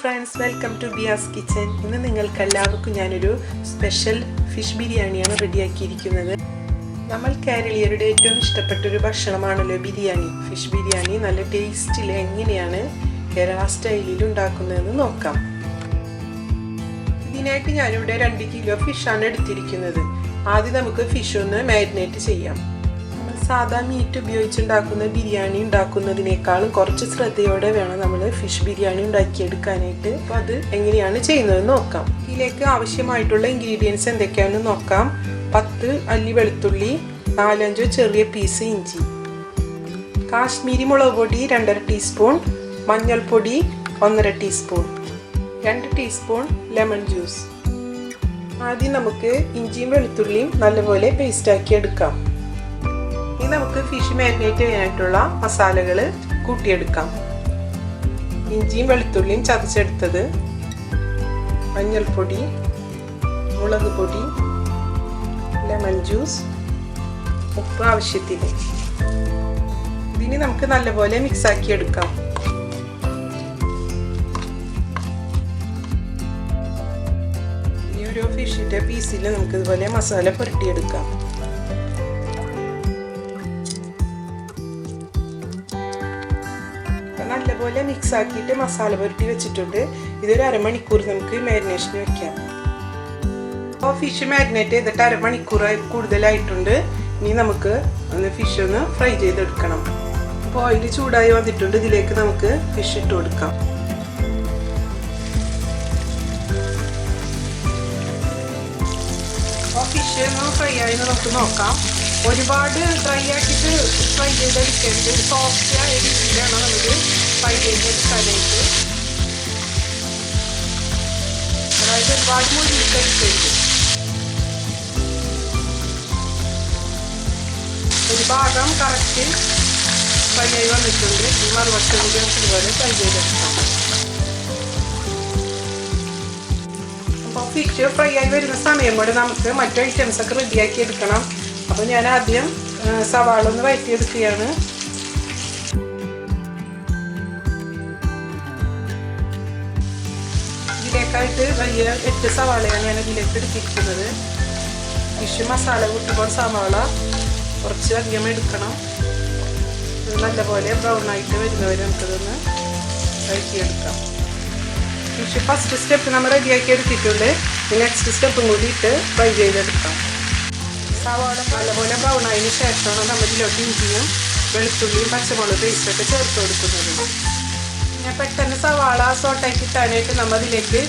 Friends, welcome to Biya's kitchen. ഇന്ന് നിങ്ങൾക്ക് എല്ലാവർക്കും ഞാനൊരു സ്പെഷ്യൽ ഫിഷ് ബിരിയാണിയാണ് റെഡിയാക്കിയിരിക്കുന്നത്. നമ്മൾ കേരളീയരുടെ ഏറ്റവും ഇഷ്ടപ്പെട്ടൊരു ഭക്ഷണമാണല്ലോ ബിരിയാണി. ഫിഷ് ബിരിയാണി നല്ല ടേസ്റ്റിൽ എങ്ങനെയാണ് കേരള സ്റ്റൈലിൽ ഉണ്ടാക്കുന്നതെന്ന് നോക്കാം. ഇതിനായിട്ട് ഞാനിവിടെ 2 കിലോ ഫിഷാണ് എടുത്തിരിക്കുന്നത്. ആദ്യം നമുക്ക് ഫിഷ് ഒന്ന് മാരിനേറ്റ് ചെയ്യാം. സാധാ മീറ്റ് ഉപയോഗിച്ചുണ്ടാക്കുന്ന ബിരിയാണി ഉണ്ടാക്കുന്നതിനേക്കാളും കുറച്ച് ശ്രദ്ധയോടെ വേണം നമ്മൾ ഫിഷ് ബിരിയാണി ഉണ്ടാക്കിയെടുക്കാനായിട്ട്. അപ്പോൾ അത് എങ്ങനെയാണ് ചെയ്യുന്നതെന്ന് നോക്കാം. ഇതിലേക്ക് ആവശ്യമായിട്ടുള്ള ഇൻഗ്രീഡിയൻസ് എന്തൊക്കെയാണെന്ന് നോക്കാം. 10 അല്ലി വെളുത്തുള്ളി, 4-5 ചെറിയ പീസ് ഇഞ്ചി, കാശ്മീരി മുളക് പൊടി 2.5 ടീസ്പൂൺ, മഞ്ഞൾപ്പൊടി 1.5 ടീസ്പൂൺ, 2 ടീസ്പൂൺ ലെമൺ ജ്യൂസ്. ആദ്യം നമുക്ക് ഇഞ്ചിയും വെളുത്തുള്ളിയും നല്ലപോലെ പേസ്റ്റാക്കി എടുക്കാം. ഇനി നമുക്ക് ഫിഷ് മാരിനേറ്റ് ചെയ്യാനായിട്ടുള്ള മസാലകൾ കൂട്ടിയെടുക്കാം. ഇഞ്ചിയും വെളുത്തുള്ളിയും ചതച്ചെടുത്തത്, മഞ്ഞൾപ്പൊടി, മുളക് പൊടി, ലെമൺ ജ്യൂസ്, ഉപ്പ് ആവശ്യത്തിന്. ഇതിന് നമുക്ക് നല്ലപോലെ മിക്സാക്കി എടുക്കാം. ഈ ഒരു ഫിഷിൻ്റെ പീസിൽ നമുക്ക് ഇതുപോലെ മസാല പുരട്ടിയെടുക്കാം. നല്ലപോലെ മിക്സ് ആക്കിയിട്ട് മസാല പുരട്ടി വെച്ചിട്ടുണ്ട്. ഇതൊരു അരമണിക്കൂർ നമുക്ക് മാരിനേഷന് വെക്കാം. അപ്പോൾ ഫിഷ് മാരിനേറ്റ് ചെയ്തിട്ട് അരമണിക്കൂർ കൂടുതലായിട്ടുണ്ട്. ഇനി നമുക്ക് ഫിഷ് ഒന്ന് ഫ്രൈ ചെയ്തെടുക്കണം. അപ്പോൾ ഓയിൽ ചൂടായി വന്നിട്ടുണ്ട്. ഇതിലേക്ക് നമുക്ക് ഫിഷ് ഇട്ട് കൊടുക്കാം. അപ്പോൾ ഫിഷ് ഒന്ന് ഫ്രൈ ആയി നമുക്ക് നോക്കാം. ഒരുപാട് ഡ്രൈ ആക്കിയിട്ട് ഫ്രൈ ചെയ്തെടുക്കരുത്. സോഫ്റ്റ് ആയ രീതിയിലാണ് നമുക്ക് ഫ്രൈ ചെയ്തെടുക്കാനായിട്ട്. അതായത് ഒരുപാട് മുരിഞ്ഞെടുക്കരുത്. ഒരു ഭാഗം കറക്റ്റ് ഫ്രൈ ആയി വന്നിട്ടുണ്ട്. ഈ മറുവശം കൂടി നമുക്ക് ഇതുപോലെ ഫ്രൈ ചെയ്തെടുക്കാം. അപ്പോൾ ഫിഷ് ഫ്രൈ ആയി വരുന്ന സമയം കൊണ്ട് നമുക്ക് മറ്റു ഐറ്റംസ് ഒക്കെ റെഡിയാക്കി എടുക്കണം. അപ്പോൾ ഞാൻ ആദ്യം സവാള ഒന്ന് വഴറ്റിയെടുക്കുകയാണ്. ഇതിലേക്കായിട്ട് വലിയ 8 സവാളയാണ് ഞാൻ ഇതിലേക്ക് എടുത്തിരിക്കുന്നത്. ഫിഷ് മസാല കൂട്ടുമ്പോൾ സവാള കുറച്ച് അധികം എടുക്കണം. നല്ലപോലെ ബ്രൗൺ ആയിട്ട് വരുന്നവരെ നമുക്കിതൊന്ന് വഴറ്റിയെടുക്കാം. ഫിഷ് ഫസ്റ്റ് സ്റ്റെപ്പ് നമ്മൾ റെഡിയാക്കി എടുത്തിട്ടുണ്ട്. നെക്സ്റ്റ് സ്റ്റെപ്പും കൂടി ഇട്ട് ഫ്രൈ ചെയ്തെടുക്കാം. സവാള നല്ലപോലെ ബ്രൗൺ ആയതിനു ശേഷമാണ് നമ്മൾ ഇതിലോട്ട് ഇഞ്ചിയും വെളുത്തുള്ളിയും പച്ചമുളക് പേസ്റ്റൊക്കെ ചേർത്ത് കൊടുക്കുന്നത്. പിന്നെ പെട്ടെന്ന് സവാള സോട്ടായി കിട്ടാനായിട്ട് നമ്മൾ ഇതിലേക്ക്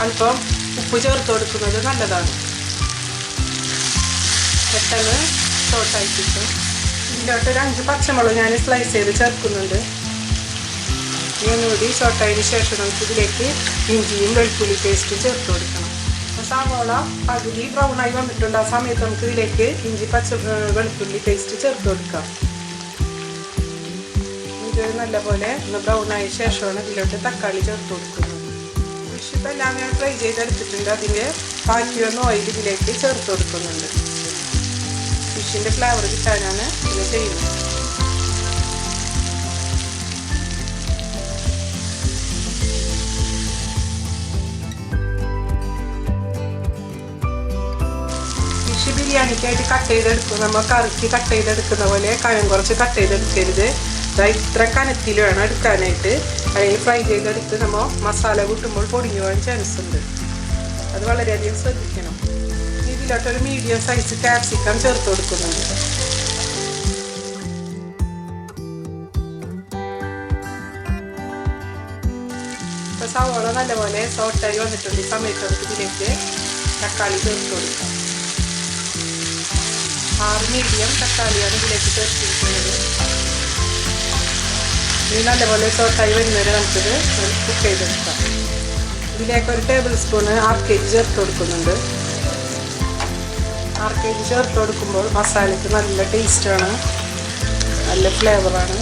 അല്പം ഉപ്പ് ചേർത്ത് കൊടുക്കുന്നത് നല്ലതാണ്. പെട്ടെന്ന് സോട്ടായി കിട്ടും. ഇതിലോട്ട് ഒരു 5 പച്ചമുളക് ഞാൻ സ്ലൈസ് ചെയ്ത് ചേർക്കുന്നുണ്ട്. ഒന്നുകൂടി സോട്ടായതിനു ശേഷം നമുക്ക് ഇതിലേക്ക് ഇഞ്ചിയും വെളുത്തുള്ളി പേസ്റ്റും ചേർത്ത് കൊടുക്കണം. സവാള പകുതി ബ്രൗൺ ആയി വന്നിട്ടുണ്ട്. ആ സമയത്ത് നമുക്ക് ഇതിലേക്ക് ഇഞ്ചി വെളുത്തുള്ളി പേസ്റ്റ് ചേർത്ത് കൊടുക്കാം. ഇത് നല്ലപോലെ ഒന്ന് ബ്രൗൺ ആയ ശേഷമാണ് ഇതിലോട്ട് തക്കാളി ചേർത്ത് കൊടുക്കുന്നത്. ഫിഷ് ഇപ്പം എല്ലാം ഞാൻ ഫ്രൈ ചെയ്തെടുത്തിട്ടുണ്ട്. അതിൻ്റെ ബാക്കി വന്ന ഓയിൽ ഇതിലേക്ക് ചേർത്ത് കൊടുക്കുന്നുണ്ട്. ഫിഷിൻ്റെ ഫ്ലേവർ കിട്ടാനാണ് ഇത് ചെയ്യുന്നത്. ബിരിയാണിക്കായിട്ട് കട്ട് ചെയ്തെടുക്കും. നമ്മൾ കറിക്ക് കട്ട് ചെയ്തെടുക്കുന്ന പോലെ കനം കുറച്ച് കട്ട് ചെയ്തെടുക്കരുത്. ഇത്ര കനത്തിൽ വേണം എടുക്കാനായിട്ട്. അല്ലെങ്കിൽ ഫ്രൈ ചെയ്തെടുത്ത് നമ്മൾ മസാല കൂട്ടുമ്പോൾ പൊടിഞ്ഞു പോകാൻ ചാൻസ് ഉണ്ട്. അത് വളരെയധികം ശ്രദ്ധിക്കണം. ഇതിലോട്ടൊരു മീഡിയം സൈസ് ക്യാപ്സിക്കം ചേർത്ത് കൊടുക്കുന്നുണ്ട്. ഇപ്പോൾ സവാള നല്ലപോലെ സോട്ടായി വന്നിട്ടുണ്ട്. ഈ സമയത്ത് നമുക്ക് ഇതിലേക്ക് തക്കാളി ചേർത്ത് കൊടുക്കാം. 6 മീഡിയം തക്കാളിയാണ് ഇതിലേക്ക് ചേർത്തിരിക്കുന്നത്. ഇത് നല്ലപോലെ സോട്ടായി വരുന്നവരെ നമുക്കിത് കുക്ക് ചെയ്തെടുക്കാം. ഇതിലേക്ക് 1 ടേബിൾ സ്പൂണ് RKG ചേർത്ത് കൊടുക്കുന്നുണ്ട്. RKG ചേർത്ത് കൊടുക്കുമ്പോൾ മസാലയ്ക്ക് നല്ല ടേസ്റ്റാണ്, നല്ല ഫ്ലേവറാണ്.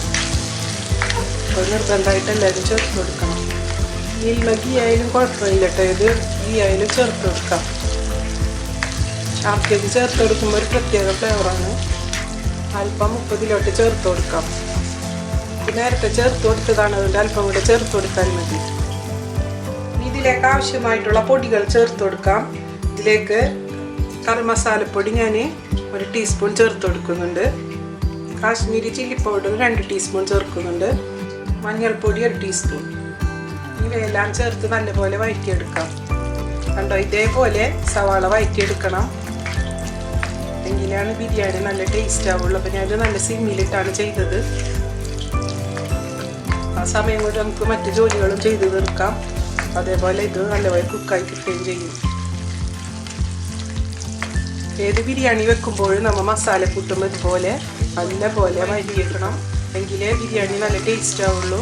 അപ്പോൾ നിർബന്ധമായിട്ട് എല്ലാവരും ചേർത്ത് കൊടുക്കണം. മിൽമ ഗീ ആയാലും കുഴപ്പമില്ല കേട്ടോ. ഇത് ഗീ ആയാലും ചേർത്ത് കൊടുക്കാം. RKG ചേർത്ത് കൊടുക്കുമ്പോൾ ഒരു പ്രത്യേക ഫ്ലേവറാണ്. അല്പം ഉപ്പതിലോട്ട് ചേർത്ത് കൊടുക്കാം. നേരത്തെ ചേർത്ത് കൊടുത്തതാണ്, അതുകൊണ്ട് അല്പം കൂടെ ചേർത്ത് കൊടുത്താൽ മതി. ഇതിലേക്ക് ആവശ്യമായിട്ടുള്ള പൊടികൾ ചേർത്ത് കൊടുക്കാം. ഇതിലേക്ക് കറി മസാലപ്പൊടി ഞാൻ 1 ടീസ്പൂൺ ചേർത്ത് കൊടുക്കുന്നുണ്ട്. കാശ്മീരി ചില്ലി പൗഡർ 2 ടീസ്പൂൺ ചേർക്കുന്നുണ്ട്. മഞ്ഞൾപ്പൊടി 1 ടീസ്പൂൺ. ഇവയെല്ലാം ചേർത്ത് നല്ലപോലെ വഴറ്റിയെടുക്കാം. കണ്ടോ, ഇതേപോലെ സവാള വഴറ്റിയെടുക്കണം. എങ്കിലാണ് ബിരിയാണി നല്ല ടേസ്റ്റ് ആവുള്ളൂ. അപ്പോൾ ഞാനത് നല്ല സിമ്മിലിട്ടാണ് ചെയ്തത്. ആ സമയം കൊണ്ട് നമുക്ക് മറ്റു ജോലികളും ചെയ്ത് തീർക്കാം. അതേപോലെ ഇത് നല്ലപോലെ കുക്കായി കിട്ടുകയും ചെയ്യും. ഏത് ബിരിയാണി വെക്കുമ്പോഴും നമ്മൾ മസാല കൂട്ടുമ്പോൾ ഇതുപോലെ നല്ലപോലെ വഴറ്റിയെടുക്കണം. എങ്കിലേ ബിരിയാണി നല്ല ടേസ്റ്റ് ആവുള്ളൂ.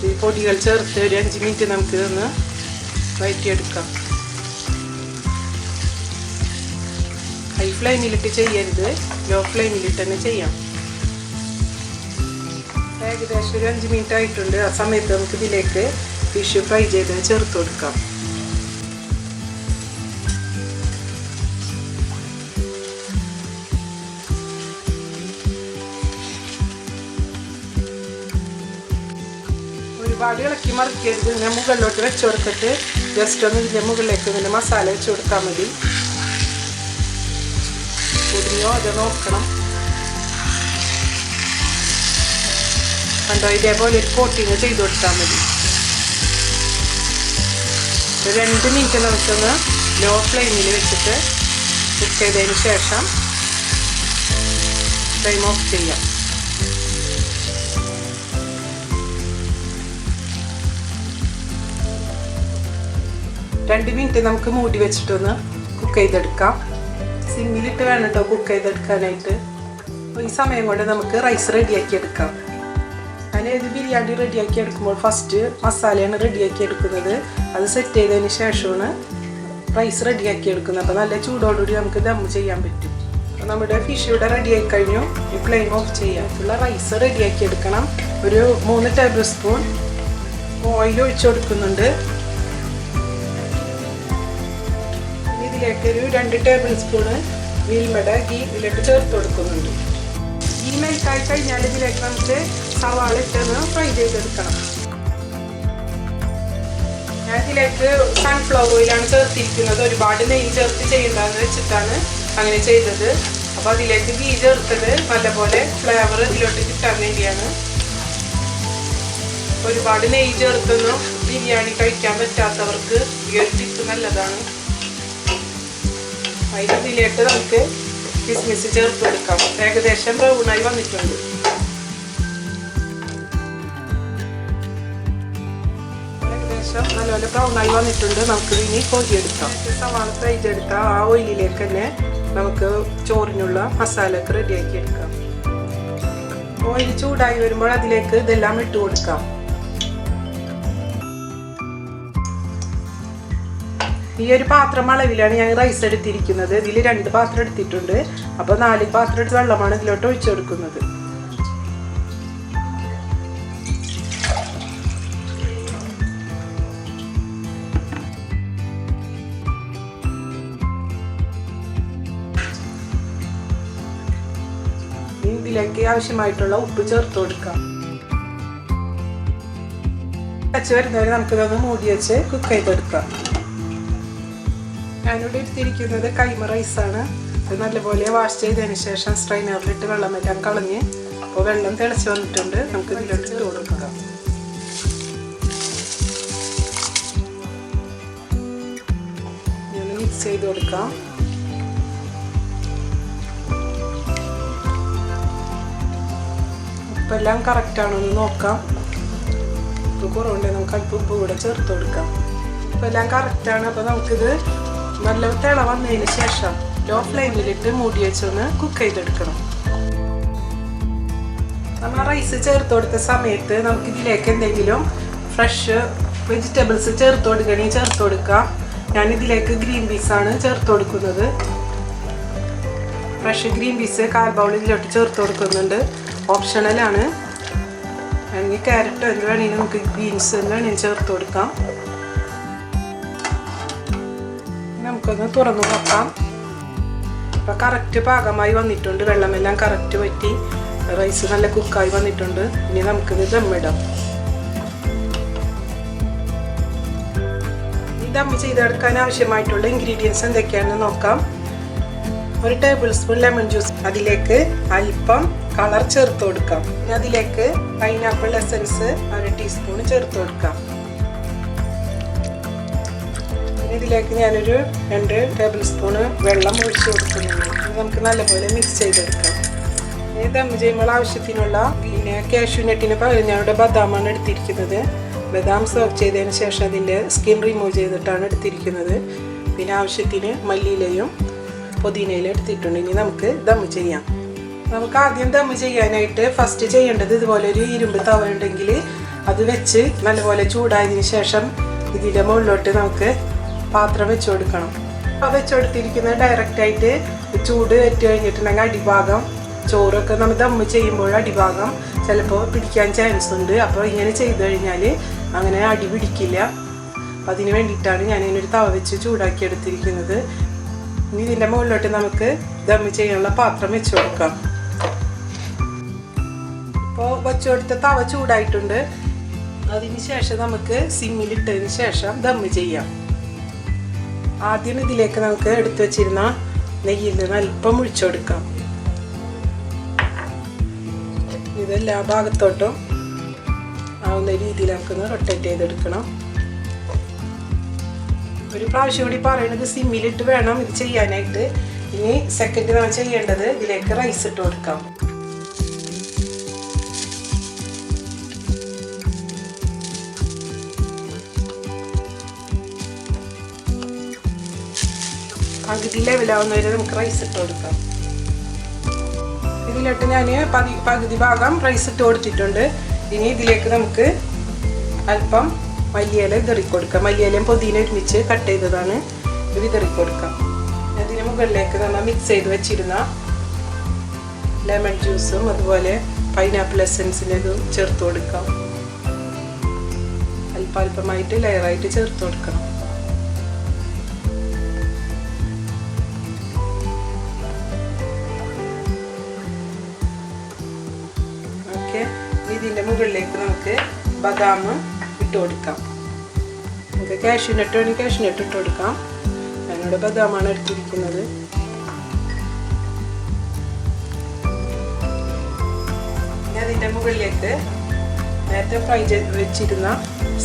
ഈ പൊടികൾ ചേർത്ത് ഒരു 5 മിനിറ്റ് നമുക്ക് ഇതൊന്ന് വഴറ്റിയെടുക്കാം. ഹൈ ഫ്ലെയിമിലിട്ട് ചെയ്യരുത്, ലോ ഫ്ലെയിമിലിട്ട് തന്നെ ചെയ്യാം. ഏകദേശം ഒരു 5 മിനിറ്റ് ആയിട്ടുണ്ട്. ആ സമയത്ത് നമുക്ക് ഇതിലേക്ക് ഫിഷ് ഫ്രൈ ചെയ്ത് ചേർത്ത് കൊടുക്കാം. ഒരുപാട് ഇളക്കി മറിക്കരുത്. ഇങ്ങനെ മുകളിലോട്ട് വെച്ച് കൊടുത്തിട്ട് ജസ്റ്റ് ഒന്ന് ഇതിൻ്റെ മുകളിലേക്ക് ഇങ്ങനെ മസാല വെച്ച് കൊടുത്താൽ മതി. പൊടിയോ അത് നോക്കണം. കണ്ടോ, ഇതേപോലെ ഒരു കോട്ടിങ് ചെയ്ത് കൊടുത്താൽ മതി. 2 മിനിറ്റ് നമുക്കൊന്ന് ലോ ഫ്ലെയിമിൽ വെച്ചിട്ട് കുക്ക് ചെയ്തതിന് ശേഷം ഫ്ലെയിം ഓഫ് ചെയ്യാം. 2 മിനിറ്റ് നമുക്ക് മൂടി വെച്ചിട്ടൊന്ന് കുക്ക് ചെയ്തെടുക്കാം. സിമ്മിലിട്ട് വേണം കേട്ടോ കുക്ക് ചെയ്തെടുക്കാനായിട്ട്. ഈ സമയം കൊണ്ട് നമുക്ക് റൈസ് റെഡിയാക്കി എടുക്കാം. ഞാൻ ഏത് ബിരിയാണി റെഡിയാക്കി എടുക്കുമ്പോൾ ഫസ്റ്റ് മസാലയാണ് റെഡിയാക്കി എടുക്കുന്നത്. അത് സെറ്റ് ചെയ്തതിന് ശേഷമാണ് റൈസ് റെഡിയാക്കി എടുക്കുന്നത്. അപ്പോൾ നല്ല ചൂടോടുകൂടി നമുക്ക് ദം ചെയ്യാൻ പറ്റും. അപ്പോൾ നമ്മുടെ ഫിഷ് ഇവിടെ റെഡിയായി കഴിഞ്ഞു. ഈ ഫ്ലെയിം ഓഫ് ചെയ്യാം. ഉള്ള റൈസ് റെഡിയാക്കി എടുക്കണം. ഒരു 3 ടേബിൾ സ്പൂൺ ഓയിൽ ഒഴിച്ചു കൊടുക്കുന്നുണ്ട്. ഇതിലേക്ക് ഒരു 2 ടേബിൾ സ്പൂണ് മിൽമയുടെ ഗീ ഇതിലേക്ക് ചേർത്ത് കൊടുക്കുന്നുണ്ട്. ഗീ മെൽറ്റായി കഴിഞ്ഞാൽ ഇതിലേക്ക് നമുക്ക് സവാള ഇട്ടൊന്ന് ഫ്രൈ ചെയ്തെടുക്കണം. ഞാൻ ഇതിലേക്ക് സൺഫ്ലവർ ഓയിലാണ് ചേർത്തിരിക്കുന്നത്. ഒരുപാട് നെയ്യ് ചേർത്ത് ചെയ്യേണ്ടതെന്ന് വെച്ചിട്ടാണ് അങ്ങനെ ചെയ്തത്. അപ്പോൾ അതിലേക്ക് ഗീ ചേർത്തത് നല്ലപോലെ ഫ്ലേവർ ഇതിലോട്ട് കിട്ടാൻ വേണ്ടിയാണ്. ഒരുപാട് നെയ്യ് ചേർത്തൊന്നും ബിരിയാണി കഴിക്കാൻ പറ്റാത്തവർക്ക് ഈ ഒരു ടിപ്പ് നല്ലതാണ്. അതിലേക്ക് നമുക്ക് കിസ്മിസ് ചേർത്ത് കൊടുക്കാം. ഏകദേശം ബ്രൗണായി വന്നിട്ടുണ്ട്. ഏകദേശം നല്ലപോലെ ബ്രൗണായി വന്നിട്ടുണ്ട്. നമുക്ക് ഇനി കോരിയെടുക്കാം. സവാള ഫ്രൈ ചെയ്തെടുത്ത ആ ഓയിലിലേക്ക് തന്നെ നമുക്ക് ചോറിനുള്ള മസാലയൊക്കെ റെഡിയാക്കി എടുക്കാം. ഓയിൽ ചൂടായി വരുമ്പോൾ അതിലേക്ക് ഇതെല്ലാം ഇട്ട് കൊടുക്കാം. ഈ ഒരു പാത്രം അളവിലാണ് ഞാൻ റൈസ് എടുത്തിരിക്കുന്നത്. ഇതിൽ 2 പാത്രം എടുത്തിട്ടുണ്ട്. അപ്പോൾ 4 പാത്രം എടുത്ത് വെള്ളമാണ് ഇതിലോട്ട് ഒഴിച്ചു കൊടുക്കുന്നത്. ഇതിലേക്ക് ആവശ്യമായിട്ടുള്ള ഉപ്പ് ചേർത്ത് കൊടുക്കാം. വെച്ച് വരുന്നവരെ നമുക്കിതൊന്ന് മൂടി വെച്ച് കുക്ക് ചെയ്തെടുക്കാം. ഞാനിവിടെ എടുത്തിരിക്കുന്നത് കൈമ റൈസാണ്. ഇത് നല്ലപോലെ വാഷ് ചെയ്തതിന് ശേഷം സ്ട്രെയിനറിലിട്ട് വെള്ളമെല്ലാം കളഞ്ഞ് അപ്പോൾ വെള്ളം തിളച്ച് വന്നിട്ടുണ്ട്. നമുക്ക് ഇതിലോട്ട് ഇട്ട് കൊടുക്കാം. ഞാൻ മിക്സ് ചെയ്ത് കൊടുക്കാം. ഉപ്പെല്ലാം കറക്റ്റാണോ എന്ന് നോക്കാം. ഉപ്പ് കുറവുണ്ടെങ്കിൽ നമുക്ക് അല്പം ഉപ്പ് കൂടെ ചേർത്ത് കൊടുക്കാം. ഉപ്പെല്ലാം കറക്റ്റാണ്. അപ്പോൾ നമുക്കിത് നല്ല തിള വന്നതിന് ശേഷം ലോ ഫ്ലെയിമിലിട്ട് മൂടി വെച്ചൊന്ന് കുക്ക് ചെയ്തെടുക്കണം. നമ്മൾ റൈസ് ചേർത്ത് കൊടുത്ത സമയത്ത് നമുക്ക് ഇതിലേക്ക് എന്തെങ്കിലും ഫ്രഷ് വെജിറ്റബിൾസ് ചേർത്ത് കൊടുക്കണമെങ്കിൽ ചേർത്ത് കൊടുക്കാം. ഞാനിതിലേക്ക് ഗ്രീൻ പീസാണ് ചേർത്ത് കൊടുക്കുന്നത്. ഫ്രഷ് ഗ്രീൻ പീസ് 1/4 ബൗൾ ഇതിലോട്ട് ചേർത്ത് കൊടുക്കുന്നുണ്ട്. ഓപ്ഷണലാണ്. അല്ലെങ്കിൽ ക്യാരറ്റ് എന്ത് വേണമെങ്കിലും നമുക്ക് ബീൻസ് എന്ത് വേണമെങ്കിലും ചേർത്ത് കൊടുക്കാം. നമുക്കൊന്ന് തുറന്നു നോക്കാം. അപ്പോൾ കറക്റ്റ് പാകമായി വന്നിട്ടുണ്ട്. വെള്ളമെല്ലാം കറക്റ്റ് വറ്റി റൈസ് നല്ല കുക്കായി വന്നിട്ടുണ്ട്. ഇനി നമുക്കിത് ദമ്മിടാം. ദം ചെയ്തെടുക്കാൻ ആവശ്യമായിട്ടുള്ള ഇൻഗ്രീഡിയൻസ് എന്തൊക്കെയാണെന്ന് നോക്കാം. 1 ടേബിൾ സ്പൂൺ ലെമൺ ജ്യൂസ്, അതിലേക്ക് അല്പം കളർ ചേർത്ത് കൊടുക്കാം. പിന്നെ അതിലേക്ക് പൈനാപ്പിൾ എസൻസ് 1 ടീസ്പൂൺ ചേർത്ത് കൊടുക്കാം. പിന്നെ ഇതിലേക്ക് ഞാനൊരു 2 ടേബിൾ സ്പൂൺ വെള്ളം ഒഴിച്ചു കൊടുക്കുന്നുണ്ട്. നമുക്ക് നല്ലപോലെ മിക്സ് ചെയ്തെടുക്കാം. ദം ചെയ്യുമ്പോൾ ആവശ്യത്തിനുള്ള പിന്നെ കാഷ്യൂനട്ടിന് പകരം ഞാനിവിടെ ബദാമാണ് എടുത്തിരിക്കുന്നത്. ബദാം സോക്ക് ചെയ്തതിന് ശേഷം അതിൻ്റെ സ്കിൻ റിമൂവ് ചെയ്തിട്ടാണ് എടുത്തിരിക്കുന്നത്. പിന്നെ ആവശ്യത്തിന് മല്ലിയിലയും പുതിനയിലും എടുത്തിട്ടുണ്ട്. ഇനി നമുക്ക് ദം ചെയ്യാം. നമുക്ക് ആദ്യം ദം ചെയ്യാനായിട്ട് ഫസ്റ്റ് ചെയ്യേണ്ടത് ഇതുപോലെ ഒരു ഇരുമ്പ് തവ ഉണ്ടെങ്കിൽ അത് വെച്ച് നല്ലപോലെ ചൂടായതിന് ശേഷം ഇതിൻ്റെ മുകളിലോട്ട് നമുക്ക് പാത്രം വെച്ച് കൊടുക്കണം. അപ്പോൾ വെച്ച് കൊടുത്തിരിക്കുന്നത് ഡയറക്റ്റായിട്ട് ചൂട് വെറ്റ് കഴിഞ്ഞിട്ടുണ്ടെങ്കിൽ അടിഭാഗം ചോറൊക്കെ നമ്മൾ ദം ചെയ്യുമ്പോൾ അടിഭാഗം ചിലപ്പോൾ പിടിക്കാൻ ചാൻസ് ഉണ്ട്. അപ്പോൾ ഇങ്ങനെ ചെയ്ത് കഴിഞ്ഞാൽ അങ്ങനെ അടി പിടിക്കില്ല. അപ്പം അതിന് വേണ്ടിയിട്ടാണ് ഞാൻ ഇതിനൊരു തവ വെച്ച് ചൂടാക്കി എടുത്തിരിക്കുന്നത്. ഇനി ഇതിൻ്റെ മുകളിലോട്ട് നമുക്ക് ദം ചെയ്യാനുള്ള പാത്രം വെച്ച് കൊടുക്കാം. ഇപ്പോൾ വെച്ച് കൊടുത്ത തവ ചൂടായിട്ടുണ്ട്. അതിന് ശേഷം നമുക്ക് സിമ്മിലിട്ടതിന് ശേഷം ദം ചെയ്യാം. ആദ്യം ഇതിലേക്ക് നമുക്ക് എടുത്തു വച്ചിരുന്ന നെയ്യിൽ നിന്ന് അല്പം ഒഴിച്ചു കൊടുക്കാം. ഇതെല്ലാ ഭാഗത്തോട്ടും ആവുന്ന രീതിയിൽ നമുക്കൊന്ന് റൊട്ടേറ്റ് ചെയ്തെടുക്കണം. ഒരു പ്രാവശ്യം കൂടി പറയുന്നത് സിമ്മിലിട്ട് വേണം ഇത് ചെയ്യാനായിട്ട്. ഇനി സെക്കൻഡ് നമ്മൾ ചെയ്യേണ്ടത് ഇതിലേക്ക് റൈസ് ഇട്ട് കൊടുക്കാം. പകുതി ലെവലാവുന്നവരെ നമുക്ക് റൈസ് ഇട്ട് കൊടുക്കാം. ഇതിലിട്ട് ഞാൻ പകുതി ഭാഗം റൈസ് ഇട്ട് കൊടുത്തിട്ടുണ്ട്. ഇനി ഇതിലേക്ക് നമുക്ക് അല്പം മല്ലിയില വിതറി കൊടുക്കാം. മല്ലിയിലയും പുതിന ഒരുമിച്ച് കട്ട് ചെയ്തതാണ്, ഇത് വിതറി കൊടുക്കാം. അതിന് മുകളിലേക്ക് നമ്മൾ മിക്സ് ചെയ്ത് വെച്ചിരുന്ന ലെമൺ ജ്യൂസും അതുപോലെ പൈനാപ്പിൾ എസൻസിൻ്റെ ഇതും ചേർത്ത് കൊടുക്കാം. അല്പമായിട്ട് ലെയറായിട്ട് ചേർത്ത് കൊടുക്കണം. ഇതിൻ്റെ മുകളിലേക്ക് നമുക്ക് ബദാം ഇട്ട് കൊടുക്കാം. നമുക്ക് കാഷ്യൂനട്ട് വേണമെങ്കിൽ കാഷ്യൂനട്ട് ഇട്ട് കൊടുക്കാം. ഞാനിവിടെ ബദാമാണ് എടുത്തിരിക്കുന്നത്. അതിൻ്റെ മുകളിലേക്ക് നേരത്തെ ഫ്രൈ ചെയ്ത് വെച്ചിരുന്ന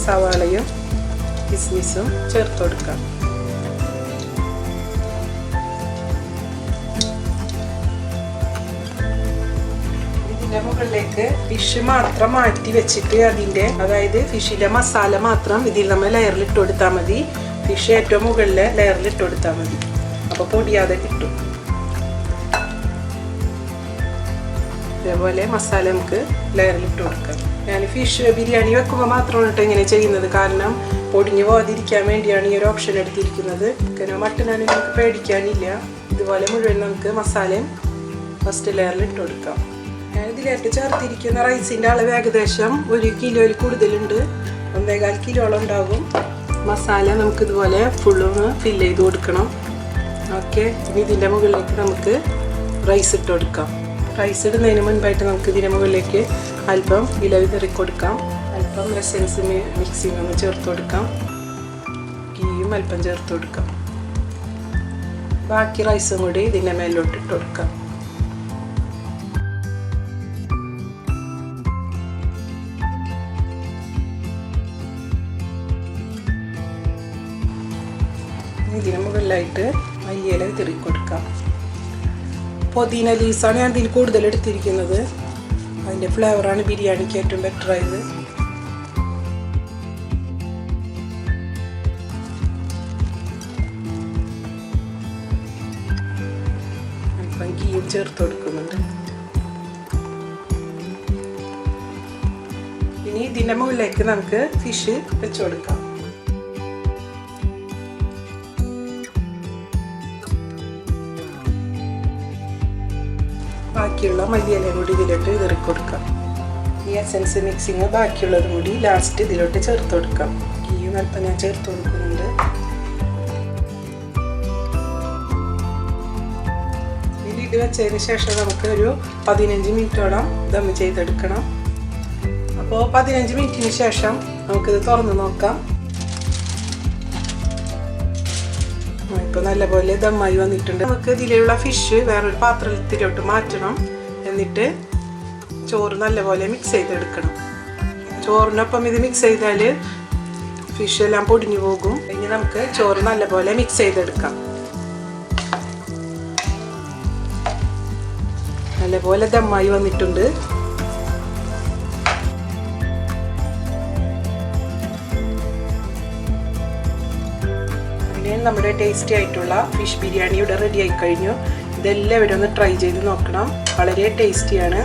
സവാളയും കിസ്മിസും ചേർത്ത് കൊടുക്കാം. മുകളിലേക്ക് ഫിഷ് മാത്രം മാറ്റി വെച്ചിട്ട് അതിൻ്റെ അതായത് ഫിഷിൻ്റെ മസാല മാത്രം ഇതിൽ നമ്മൾ ലെയറിൽ ഇട്ട് കൊടുത്താൽ മതി. ഫിഷ് ഏറ്റവും മുകളിലെ ലെയറിൽ ഇട്ട് കൊടുത്താൽ മതി. അപ്പോൾ പൊടിയാതെ കിട്ടും. ഇതേപോലെ മസാല നമുക്ക് ലെയറിൽ ഇട്ട് കൊടുക്കാം. ഞാൻ ഫിഷ് ബിരിയാണി വെക്കുമ്പോൾ മാത്രമാണ് കേട്ടോ ഇങ്ങനെ ചെയ്യുന്നത്. കാരണം പൊടിഞ്ഞു പോകാതിരിക്കാൻ വേണ്ടിയാണ് ഈ ഒരു ഓപ്ഷൻ എടുത്തിരിക്കുന്നത്. ചിക്കനോ മട്ടനാണെങ്കിൽ നമുക്ക് പേടിക്കാനില്ല. ഇതുപോലെ മുഴുവൻ നമുക്ക് മസാലയും ഫസ്റ്റ് ലെയറിൽ ഇട്ട് കൊടുക്കാം. ഇതിലേക്ക് ചേർത്തിരിക്കുന്ന റൈസിൻ്റെ അളവ് ഏകദേശം 1 കിലോയിൽ കൂടുതലുണ്ട്. 1.25 കിലോളം ഉണ്ടാകും. മസാല നമുക്ക് ഇതുപോലെ ഫുള്ളൊന്ന് ഫില്ല് ചെയ്ത് കൊടുക്കണം. ഓക്കെ, ഇനി ഇതിൻ്റെ മുകളിലേക്ക് നമുക്ക് റൈസ് ഇട്ട് കൊടുക്കാം. റൈസ് ഇടുന്നതിന് മുൻപായിട്ട് നമുക്ക് ഇതിൻ്റെ മുകളിലേക്ക് അല്പം ഇല വിതറി കൊടുക്കാം. അല്പം എസൻസ് മിക്സിങ് ഒന്ന് ചേർത്ത് കൊടുക്കാം. ഗീയും അല്പം ചേർത്ത് കൊടുക്കാം. ബാക്കി റൈസും കൂടി ഇതിൻ്റെ മേലോട്ട് ഇട്ട് കൊടുക്കാം. ഇതിന് മുകളിലായിട്ട് മല്ലിയില വിതറി കൊടുക്കാം. പുതിന ലീവ്സാണ് ഞാൻ ഇതിൽ കൂടുതൽ എടുത്തിരിക്കുന്നത്. അതിൻ്റെ ഫ്ലേവറാണ് ബിരിയാണിക്ക് ഏറ്റവും ബെറ്റർ ആയത്. അല്പം ഗീയും ചേർത്ത് കൊടുക്കുന്നുണ്ട്. ഇനി ഇതിൻ്റെ മുകളിലേക്ക് നമുക്ക് ഫിഷ് വെച്ച് കൊടുക്കാം. ബാക്കിയുള്ള മല്ലിയിലയും കൂടി ഇതിലോട്ട് വിതറി കൊടുക്കാം. ഈ എസൻസ് മിക്സിങ് ബാക്കിയുള്ളതും കൂടി ലാസ്റ്റ് ഇതിലോട്ട് ചേർത്ത് കൊടുക്കാം. ഗീയും അല്പം ഞാൻ ചേർത്ത് കൊടുക്കുന്നുണ്ട്. ഇത് വെച്ചതിന് ശേഷം നമുക്ക് ഒരു 15 മിനിറ്റോളം ദം ചെയ്തെടുക്കണം. അപ്പോൾ 15 മിനിറ്റിന് ശേഷം നമുക്കിത് തുറന്ന് നോക്കാം. ഇപ്പോൾ നല്ലപോലെ ദമ്മായി വന്നിട്ടുണ്ട്. നമുക്ക് ഇതിലുള്ള ഫിഷ് വേറൊരു പാത്രത്തിലോട്ട് മാറ്റണം. എന്നിട്ട് ചോറ് നല്ലപോലെ മിക്സ് ചെയ്തെടുക്കണം. ചോറിനൊപ്പം ഇത് മിക്സ് ചെയ്താൽ ഫിഷ് എല്ലാം പൊടിഞ്ഞു പോകും. ഇനി നമുക്ക് ചോറ് നല്ലപോലെ മിക്സ് ചെയ്തെടുക്കാം. നല്ലപോലെ ദമ്മായി വന്നിട്ടുണ്ട്. അങ്ങനെ നമ്മുടെ ടേസ്റ്റി ആയിട്ടുള്ള ഫിഷ് ബിരിയാണി ഇവിടെ റെഡി ആയി കഴിഞ്ഞു. ഇതെല്ലാവരും ഒന്ന് ട്രൈ ചെയ്ത് നോക്കണം. വളരെ ടേസ്റ്റിയാണ്.